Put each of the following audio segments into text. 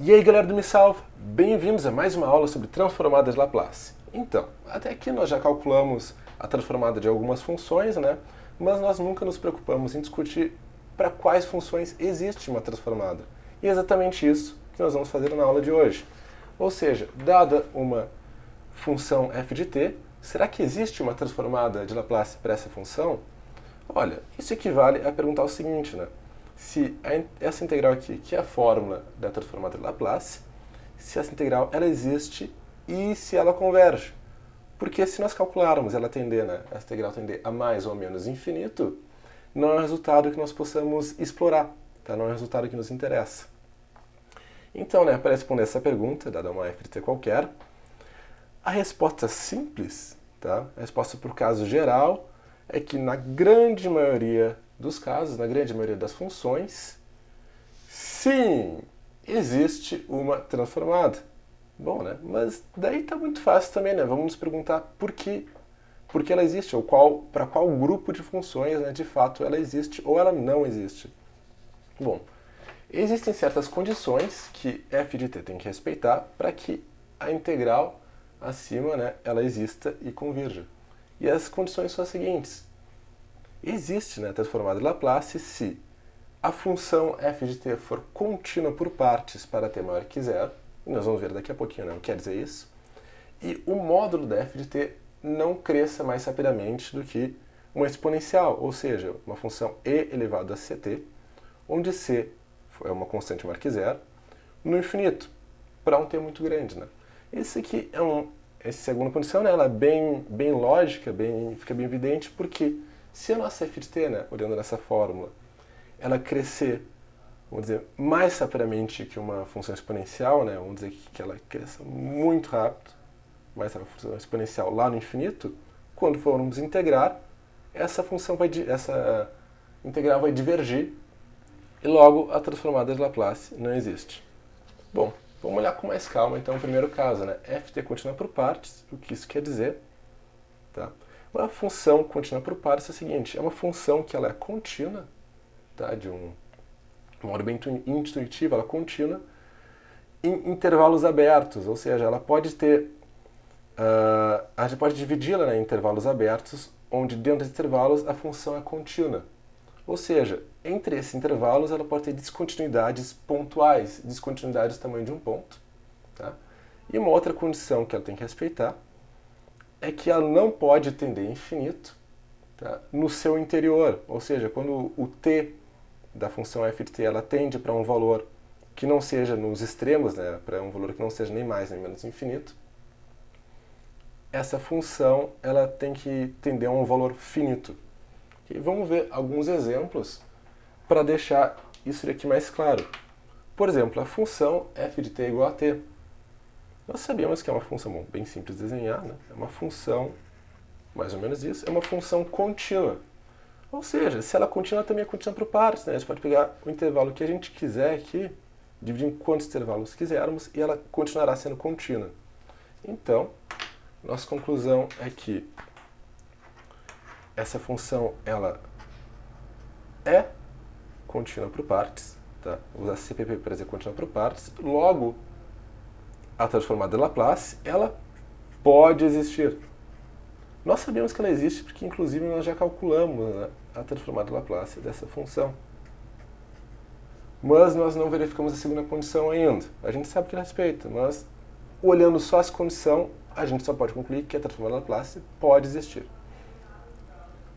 E aí galera do Me Salva, bem-vindos a mais uma aula sobre transformadas de Laplace. Então, até aqui nós já calculamos a transformada de algumas funções, né? Mas nós nunca nos preocupamos em discutir para quais funções existe uma transformada. E é exatamente isso que nós vamos fazer na aula de hoje. Ou seja, dada uma função f de t, será que existe uma transformada de Laplace para essa função? Olha, isso equivale a perguntar o seguinte, né? Se essa integral aqui, que é a fórmula da transformada de Laplace, se essa integral ela existe e se ela converge. Porque se nós calcularmos ela tender, né, essa integral tender a mais ou menos infinito, não é um resultado que nós possamos explorar, tá? Não é um resultado que nos interessa. Então, né, para responder essa pergunta, dada uma f de t qualquer, a resposta simples, tá? A resposta para o caso geral é que na grande maioria dos casos, na grande maioria das funções, sim, existe uma transformada. Bom, né? Mas daí está muito fácil também, né? Vamos nos perguntar por que ela existe, ou para qual grupo de funções, né, de fato ela existe ou ela não existe. Bom, existem certas condições que f de t tem que respeitar para que a integral acima, né, ela exista e convirja. E as condições são as seguintes. Existe, né, a transformada de Laplace se a função f de t for contínua por partes para t maior que zero, e nós vamos ver daqui a pouquinho, né, o que quer dizer isso, e o módulo da f de t não cresça mais rapidamente do que uma exponencial, ou seja, uma função e elevado a ct, onde c é uma constante maior que zero, no infinito, para um t muito grande, né? Esse aqui essa segunda condição, né, ela é bem lógica, fica bem evidente, porque se a nossa f de t, né, olhando nessa fórmula, ela crescer, vamos dizer, mais rapidamente que uma função exponencial, né, vamos dizer que ela cresça muito rápido, mais rápido que uma função exponencial lá no infinito, quando formos integrar, essa integral vai divergir e logo a transformada de Laplace não existe. Bom, vamos olhar com mais calma então o primeiro caso, né? f de t contínua por partes, o que isso quer dizer? Tá? Uma função contínua por partes é o seguinte, é uma função que ela é contínua, tá? De um modo bem intuitivo, ela é contínua em intervalos abertos, ou seja, ela pode ter, a gente pode dividi-la, né, em intervalos abertos, onde dentro desses intervalos a função é contínua. Ou seja, entre esses intervalos ela pode ter descontinuidades pontuais, descontinuidades do tamanho de um ponto. Tá? E uma outra condição que ela tem que respeitar é que ela não pode tender a infinito, tá, no seu interior. Ou seja, quando o t da função f de t ela tende para um valor que não seja nos extremos, né, para um valor que não seja nem mais nem menos infinito, essa função ela tem que tender a um valor finito. E vamos ver alguns exemplos para deixar isso aqui mais claro. Por exemplo, a função f de t igual a t. Nós sabemos que é uma função, bom, bem simples de desenhar, né? É uma função, mais ou menos isso, é uma função contínua. Ou seja, se ela é contínua, também é contínua por partes, né? A gente pode pegar o intervalo que a gente quiser aqui, dividir em quantos intervalos quisermos, e ela continuará sendo contínua. Então, nossa conclusão é que essa função ela é contínua por partes, tá? Vou usar CPP para dizer contínua por partes. Logo, a transformada de Laplace ela pode existir. Nós sabemos que ela existe porque, inclusive, nós já calculamos, né, a transformada de Laplace dessa função. Mas nós não verificamos a segunda condição ainda. A gente sabe que ela respeita, mas olhando só essa condição, a gente só pode concluir que a transformada de Laplace pode existir.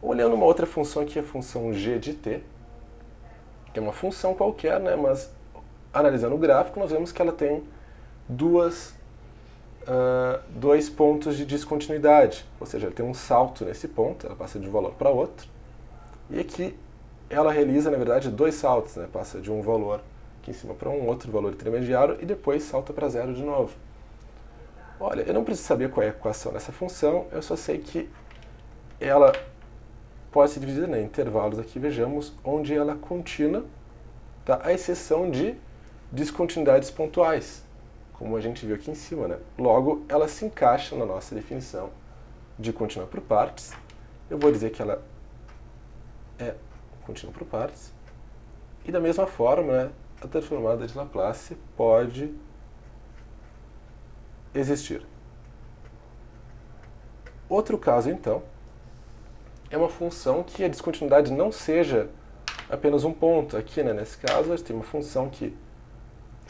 Olhando uma outra função aqui, a função g de t, que é uma função qualquer, né, mas analisando o gráfico, nós vemos que ela tem dois pontos de descontinuidade, ou seja, ela tem um salto nesse ponto, ela passa de um valor para outro, e aqui ela realiza, na verdade, dois saltos, né, passa de um valor aqui em cima para um outro valor intermediário e depois salta para zero de novo. Olha, eu não preciso saber qual é a equação dessa função, eu só sei que ela pode ser dividida, né, em intervalos aqui, vejamos, onde ela é contínua, tá, à exceção de descontinuidades pontuais, como a gente viu aqui em cima, né? Logo, ela se encaixa na nossa definição de contínua por partes. Eu vou dizer que ela é contínua por partes. E da mesma forma, né, a transformada de Laplace pode existir. Outro caso, então, é uma função que a descontinuidade não seja apenas um ponto. Aqui, né, nesse caso, a gente tem uma função que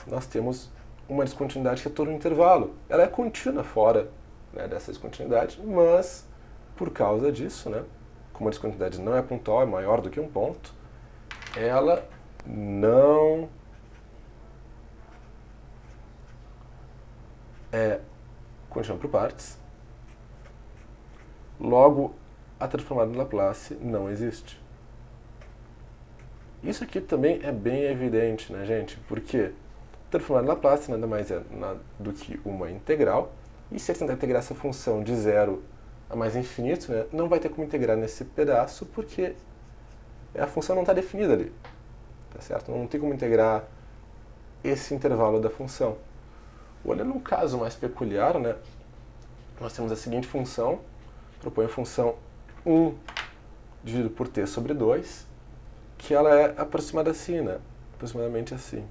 nós temos uma descontinuidade que é todo um intervalo. Ela é contínua fora, né, dessa descontinuidade, mas por causa disso, né, como a descontinuidade não é pontual, é maior do que um ponto, ela não é contínua por partes. Logo, a transformada de Laplace não existe. Isso aqui também é bem evidente, né, gente? Porque a transformada de Laplace nada mais é do que uma integral. E se eu tentar integrar essa função de zero a mais infinito, né, não vai ter como integrar nesse pedaço, porque a função não está definida ali. Tá certo? Não tem como integrar esse intervalo da função. Olhando um caso mais peculiar, né, nós temos a seguinte função, propõe a função 1 dividido por t sobre 2, que ela é aproximada assim, né? Aproximadamente assim.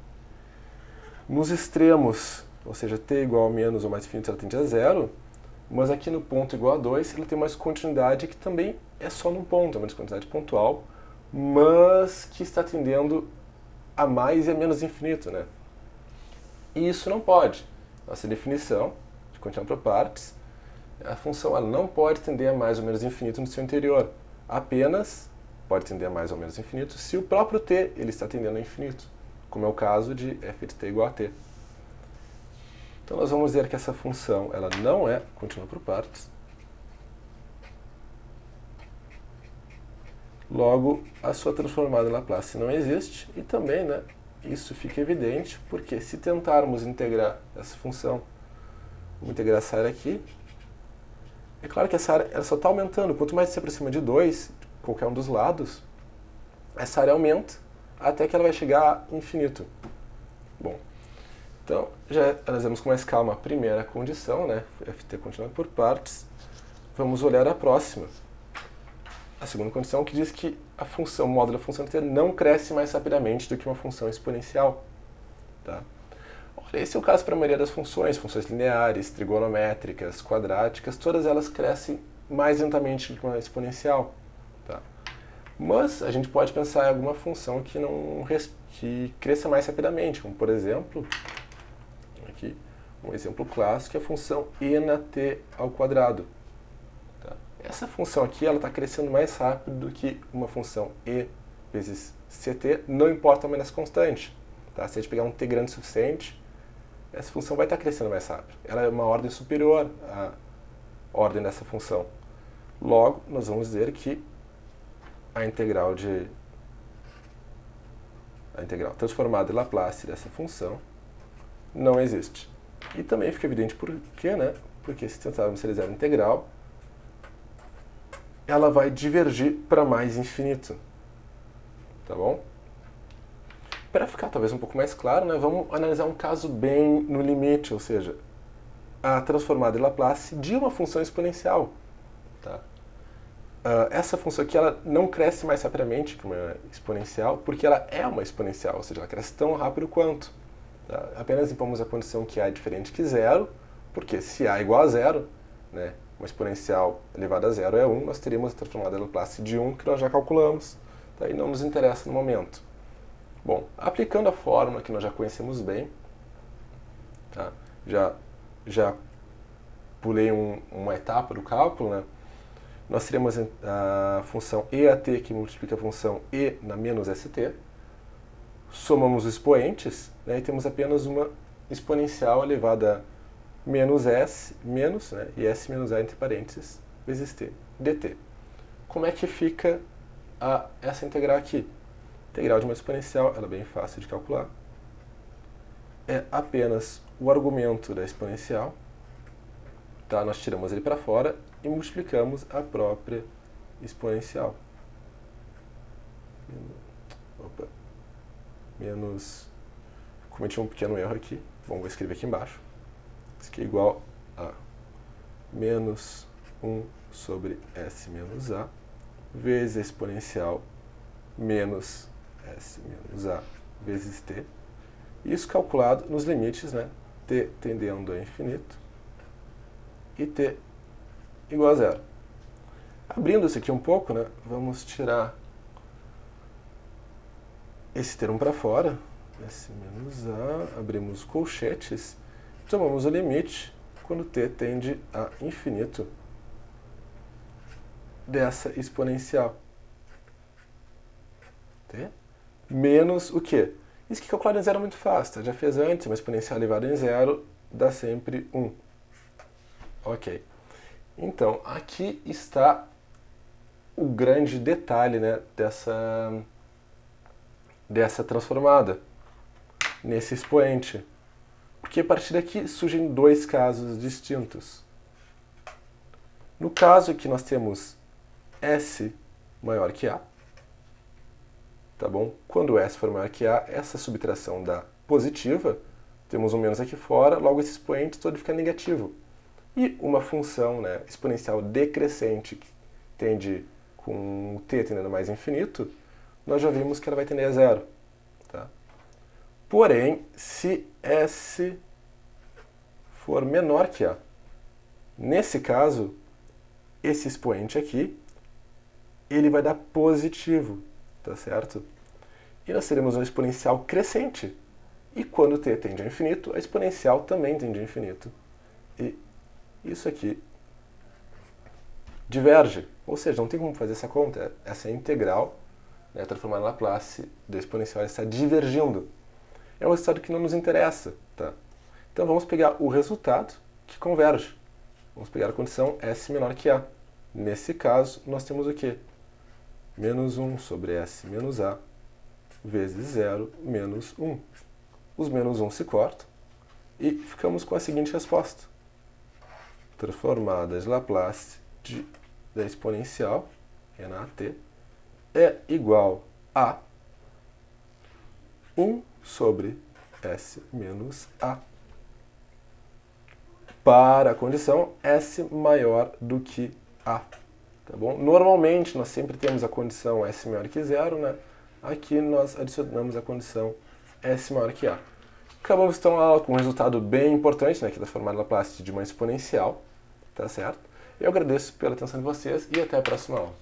Nos extremos, ou seja, t igual a menos ou mais infinito, ela tende a zero, mas aqui no ponto igual a 2, ela tem uma descontinuidade que também é só num ponto, é uma descontinuidade pontual, mas que está tendendo a mais e a menos infinito, né? E isso não pode. Nossa definição de contínua por partes, a função ela não pode tender a mais ou menos infinito no seu interior. Apenas pode tender a mais ou menos infinito se o próprio t ele está tendendo a infinito, como é o caso de f de t igual a t. Então nós vamos dizer que essa função ela não é contínua por partes. Logo, a sua transformada em Laplace não existe e também, né, isso fica evidente porque se tentarmos integrar essa função, vamos integrar essa área aqui, é claro que essa área ela só está aumentando. Quanto mais se aproxima de 2, qualquer um dos lados, essa área aumenta até que ela vai chegar a infinito. Bom, então já analisamos com mais calma a primeira condição, né, ft continuando por partes. Vamos olhar a próxima. A segunda condição que diz que a função, o módulo da função t não cresce mais rapidamente do que uma função exponencial. Tá? Olha, esse é o caso para a maioria das funções lineares, trigonométricas, quadráticas, todas elas crescem mais lentamente do que uma exponencial. Tá? Mas a gente pode pensar em alguma função que cresça mais rapidamente, como por exemplo, aqui, um exemplo clássico é a função e na t ao quadrado. Essa função aqui está crescendo mais rápido do que uma função e vezes ct, não importa a menos constante. Tá? Se a gente pegar um t grande o suficiente, essa função vai estar crescendo mais rápido. Ela é uma ordem superior à ordem dessa função. Logo, nós vamos dizer que a integral transformada em Laplace dessa função não existe. E também fica evidente por quê, né? Porque se tentarmos realizar a integral, ela vai divergir para mais infinito. Tá bom? Para ficar talvez um pouco mais claro, né, vamos analisar um caso bem no limite, ou seja, a transformada em Laplace de uma função exponencial. Tá? Essa função aqui ela não cresce mais rapidamente que uma exponencial, porque ela é uma exponencial, ou seja, ela cresce tão rápido quanto. Tá? Apenas impomos a condição que A é diferente que zero, porque se A é igual a zero, né, uma exponencial elevada a zero é 1, nós teríamos a transformada de Laplace de 1, que nós já calculamos, tá? E não nos interessa no momento. Bom, aplicando a fórmula que nós já conhecemos bem, tá? Já pulei uma etapa do cálculo, né? Nós teríamos a função EAT que multiplica a função E na menos ST, somamos os expoentes, né, e temos apenas uma exponencial elevada a menos S, menos, né, e S menos A entre parênteses, vezes T, dt. Como é que fica essa integral aqui? A integral de uma exponencial, ela é bem fácil de calcular. É apenas o argumento da exponencial, tá? Nós tiramos ele para fora e multiplicamos a própria exponencial. Opa. Menos... Cometi um pequeno erro aqui. Bom, vou escrever aqui embaixo. Isso aqui é igual a menos 1 sobre S menos A vezes a exponencial menos S menos A vezes T. Isso calculado nos limites, né, t tendendo a infinito e t igual a zero. Abrindo isso aqui um pouco, né, vamos tirar esse termo para fora, S menos A, abrimos colchetes, tomamos o limite quando t tende a infinito dessa exponencial. T menos o quê? Isso que calcular em zero é muito fácil, tá? Já fez antes, uma exponencial elevada em zero dá sempre 1. Ok. Então, aqui está o grande detalhe, né, dessa transformada, nesse expoente. Porque a partir daqui surgem dois casos distintos. No caso que nós temos S maior que A, tá bom? Quando S for maior que A, essa subtração dá positiva, temos um menos aqui fora, logo esse expoente todo fica negativo. E uma função, né, exponencial decrescente que tende com o t tendendo a mais infinito, nós já vimos que ela vai tender a zero. Tá? Porém, se S for menor que A, nesse caso, esse expoente aqui, ele vai dar positivo, tá certo? E nós teremos uma exponencial crescente. E quando t tende a infinito, a exponencial também tende a infinito. E isso aqui diverge. Ou seja, não tem como fazer essa conta. Essa é a integral, né, transformada em Laplace da exponencial, está divergindo. É um resultado que não nos interessa. Tá? Então vamos pegar o resultado que converge. Vamos pegar a condição S menor que A. Nesse caso, nós temos o quê? Menos 1 sobre S menos A vezes 0 menos 1. Os menos 1 se cortam e ficamos com a seguinte resposta. Transformada de Laplace da exponencial, que é na AT, é igual a 1 sobre S menos A. Para a condição S maior do que A. Tá bom? Normalmente, nós sempre temos a condição S maior que zero, né? Aqui nós adicionamos a condição S maior que A. Acabamos então a aula com um resultado bem importante, né? Que é transformar Laplace de uma exponencial. Tá certo? Eu agradeço pela atenção de vocês e até a próxima aula.